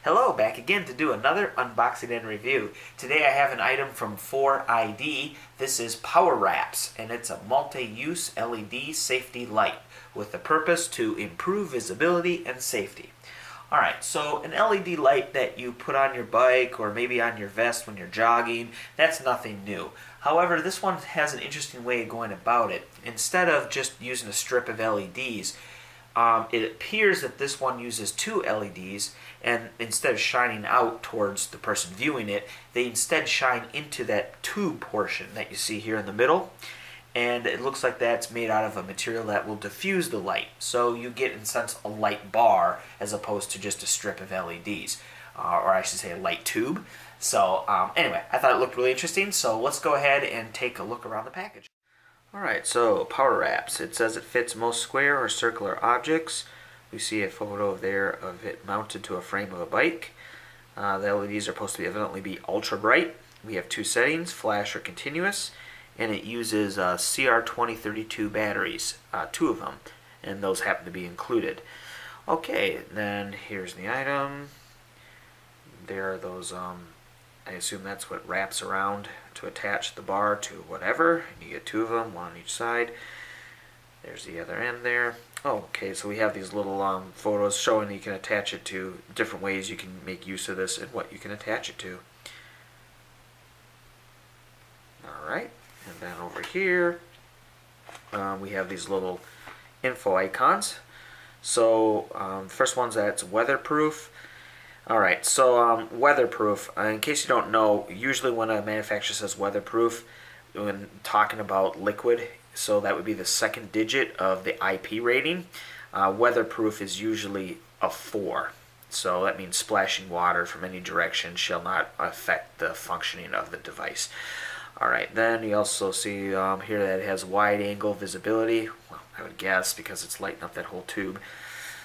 Hello, back again to do another unboxing and review. Today I have an item from 4ID. This is Power Wrapz, and it's a multi-use LED safety light with the purpose to improve visibility and safety. Alright, so an LED light that you put on your bike or maybe on your vest when you're jogging, that's nothing new. However, this one has an interesting way of going about it. Instead of just using a strip of LEDs, it appears that this one uses two LEDs, and instead of shining out towards the person viewing it, they instead shine into that tube portion that you see here in the middle. And it looks like that's made out of a material that will diffuse the light. So you get, in a sense, a light bar as opposed to just a strip of LEDs. Or I should say a light tube. So anyway, I thought it looked really interesting, so let's go ahead and take a look around the package. Alright, so Power Wrapz. It says it fits most square or circular objects. We see a photo there of it mounted to a frame of a bike. The LEDs are supposed to evidently be ultra bright. We have two settings, flash or continuous, and it uses CR2032 batteries, two of them, and those happen to be included. Okay, then here's the item. There are those, I assume that's what wraps around to attach the bar to whatever. You get two of them, one on each side. There's the other end there. Oh, okay, so we have these little photos showing you can attach it to different ways you can make use of this and what you can attach it to. Alright, and then over here we have these little info icons. So first one's that it's weatherproof. Alright, so weatherproof, in case you don't know, usually when a manufacturer says weatherproof, when talking about liquid, so that would be the second digit of the IP rating, weatherproof is usually a 4. So that means splashing water from any direction shall not affect the functioning of the device. Alright, then you also see here that it has wide angle visibility. Well, I would guess because it's lighting up that whole tube.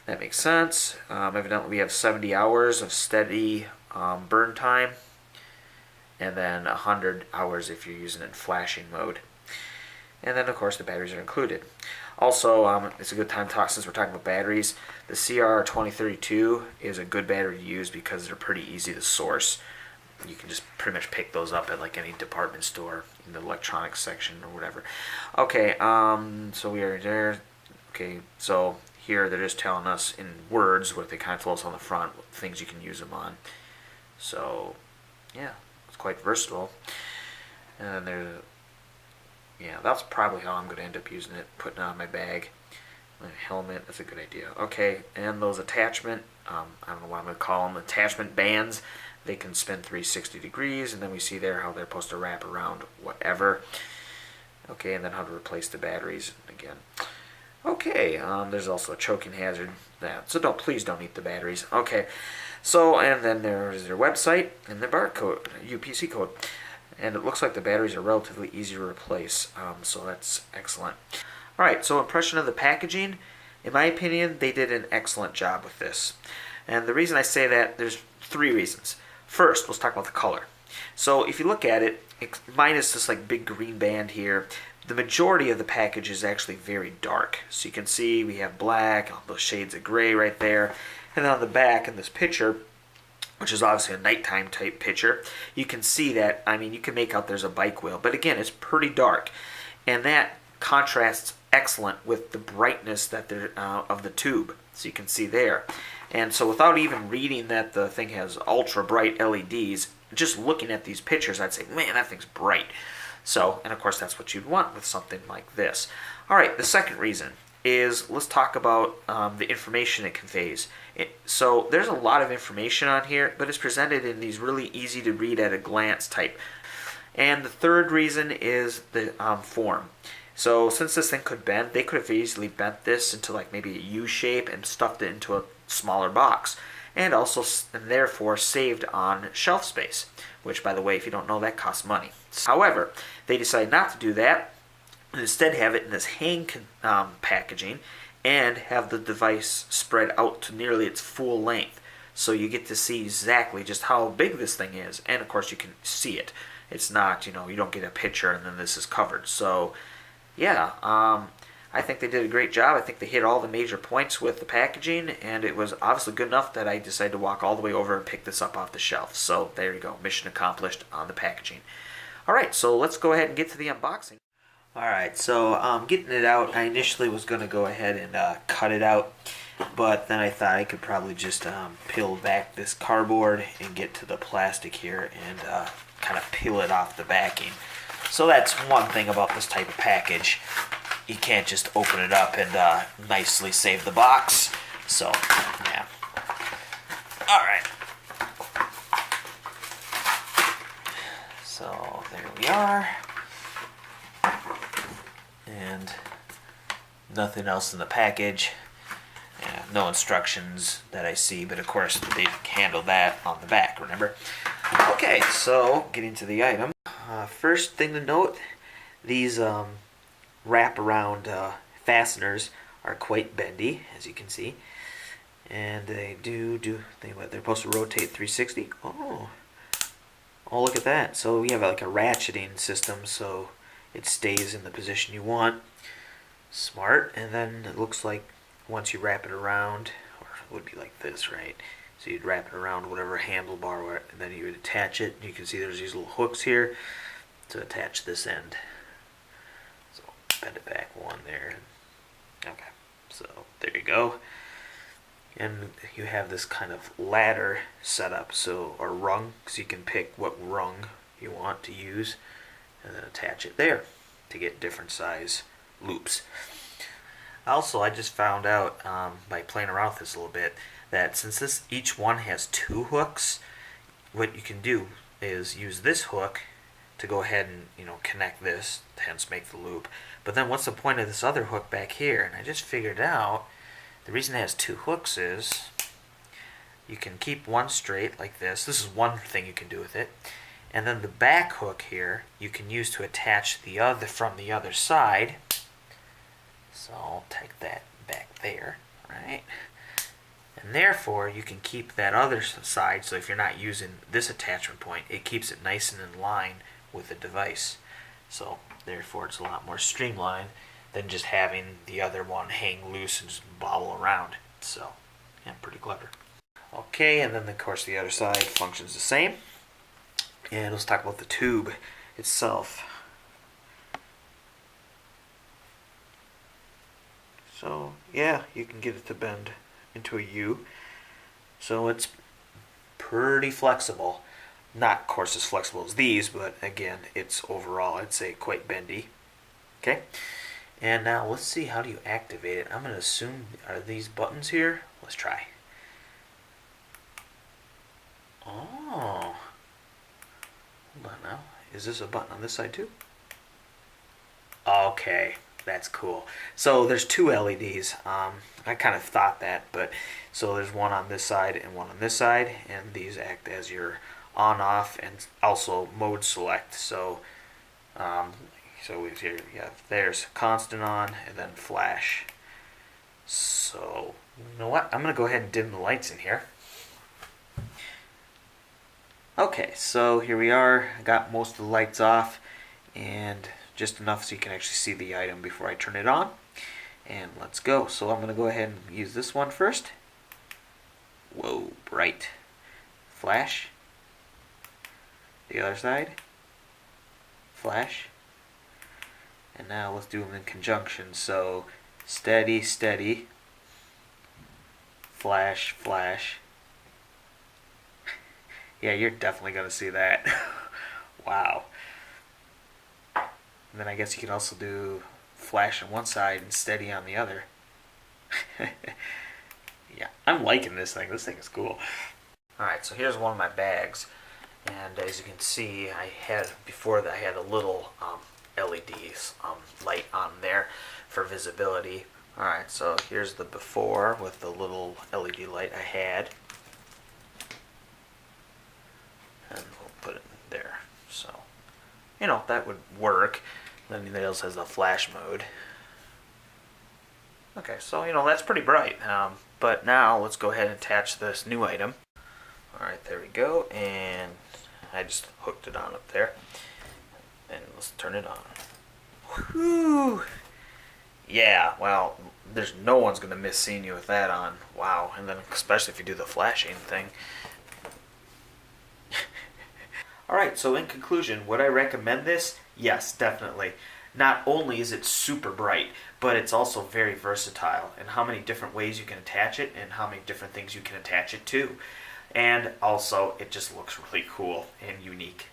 That makes sense. Evidently we have 70 hours of steady burn time, and then 100 hours if you're using it in flashing mode. And then of course the batteries are included. Also, it's a good time to talk, since we're talking about batteries, the CR2032 is a good battery to use because they're pretty easy to source. You can just pretty much pick those up at like any department store in the electronics section or whatever. Okay, so we are there. Okay, so here they're just telling us in words what they kind of tell us on the front, what things you can use them on. So yeah, it's quite versatile. And then there's, yeah, that's probably how I'm going to end up using it, putting it on my bag. My helmet, that's a good idea. Okay, and those attachment, I don't know what I'm going to call them, attachment bands, they can spin 360 degrees, and then we see there how they're supposed to wrap around whatever. Okay, and then how to replace the batteries again. Okay, there's also a choking hazard. So please don't eat the batteries. Okay, so and then there's their website and the barcode, UPC code, and it looks like the batteries are relatively easy to replace. So that's excellent. All right, so impression of the packaging. In my opinion, they did an excellent job with this, and the reason I say that, there's three reasons. First, let's talk about the color. So if you look at it, minus this like big green band here, the majority of the package is actually very dark. So you can see we have black, all those shades of gray right there. And then on the back in this picture, which is obviously a nighttime type picture, you can see that, I mean, you can make out there's a bike wheel. But again, it's pretty dark. And that contrasts excellent with the brightness that of the tube. So you can see there. And so without even reading that the thing has ultra bright LEDs, just looking at these pictures, I'd say, man, that thing's bright. So, and of course that's what you'd want with something like this. Alright, the second reason is, let's talk about the information it conveys. So there's a lot of information on here, but it's presented in these really easy to read at a glance type. And the third reason is the form. So since this thing could bend, they could have easily bent this into like maybe a U shape and stuffed it into a smaller box. And also, and therefore, saved on shelf space, which, by the way, if you don't know, that costs money. However, they decided not to do that, and instead have it in this hang packaging, and have the device spread out to nearly its full length. So you get to see exactly just how big this thing is, and of course you can see it. It's not, you don't get a picture and then this is covered. So, yeah, I think they did a great job. I think they hit all the major points with the packaging, and it was obviously good enough that I decided to walk all the way over and pick this up off the shelf. So there you go, mission accomplished on the packaging. Alright, so let's go ahead and get to the unboxing. Alright, so getting it out, I initially was going to go ahead and cut it out, but then I thought I could probably just peel back this cardboard and get to the plastic here and kind of peel it off the backing. So that's one thing about this type of package. You can't just open it up and nicely save the box. So, yeah. Alright. So, there we are. And nothing else in the package. Yeah, no instructions that I see, but of course they handled that on the back, remember? Okay, so getting to the item. First thing to note, these wrap-around fasteners are quite bendy, as you can see. And they they're supposed to rotate 360. Oh, look at that. So we have like a ratcheting system, so it stays in the position you want. Smart. And then it looks like once you wrap it around, or it would be like this, right? So you'd wrap it around whatever handlebar, and then you would attach it. You can see there's these little hooks here to attach this end. So bend it back one there. Okay, so there you go. And you have this kind of ladder set up, so or rung, so you can pick what rung you want to use, and then attach it there to get different size loops. Also, I just found out by playing around with this a little bit that since each one has two hooks, what you can do is use this hook to go ahead and connect this, hence make the loop. But then what's the point of this other hook back here? And I just figured out the reason it has two hooks is you can keep one straight like this. This is one thing you can do with it. And then the back hook here you can use to attach the other from the other side. So I'll take that back there, right? And therefore you can keep that other side, so if you're not using this attachment point, it keeps it nice and in line with the device. So therefore it's a lot more streamlined than just having the other one hang loose and just bobble around. So yeah, pretty clever. Okay, and then of course the other side functions the same. And let's talk about the tube itself. So yeah, you can get it to bend into a U. So it's pretty flexible. Not, of course, as flexible as these, but again, it's overall, I'd say, quite bendy. Okay, and now let's see, how do you activate it? I'm going to assume, are these buttons here? Let's try. Oh, hold on now. Is this a button on this side too? Okay, that's cool. So there's two LEDs. I kind of thought that, but so there's one on this side and one on this side, and these act as your on off and also mode select. So here you have, there's constant on and then flash. So you know what, I'm gonna go ahead and dim the lights in here. Okay, so here we are. I got most of the lights off and just enough so you can actually see the item before I turn it on. And let's go. So I'm gonna go ahead and use this one first. Whoa, bright. Flash. The other side. Flash. And now let's do them in conjunction. So steady, steady. Flash, flash. Yeah, you're definitely going to see that. Wow. And then I guess you can also do flash on one side and steady on the other. Yeah, I'm liking this thing. This thing is cool. Alright, so here's one of my bags. And as you can see, I had a little LEDs light on there for visibility. Alright, so here's the before with the little LED light I had. And we'll put it there. So, that would work. Then it also has a flash mode. Okay, so, that's pretty bright. But now let's go ahead and attach this new item. Alright, there we go. And I just hooked it on up there. And let's turn it on. Whew! Yeah, well, there's no one's gonna miss seeing you with that on. Wow, and then especially if you do the flashing thing. Alright, so in conclusion, would I recommend this? Yes, definitely. Not only is it super bright, but it's also very versatile in how many different ways you can attach it and how many different things you can attach it to. And also, it just looks really cool and unique.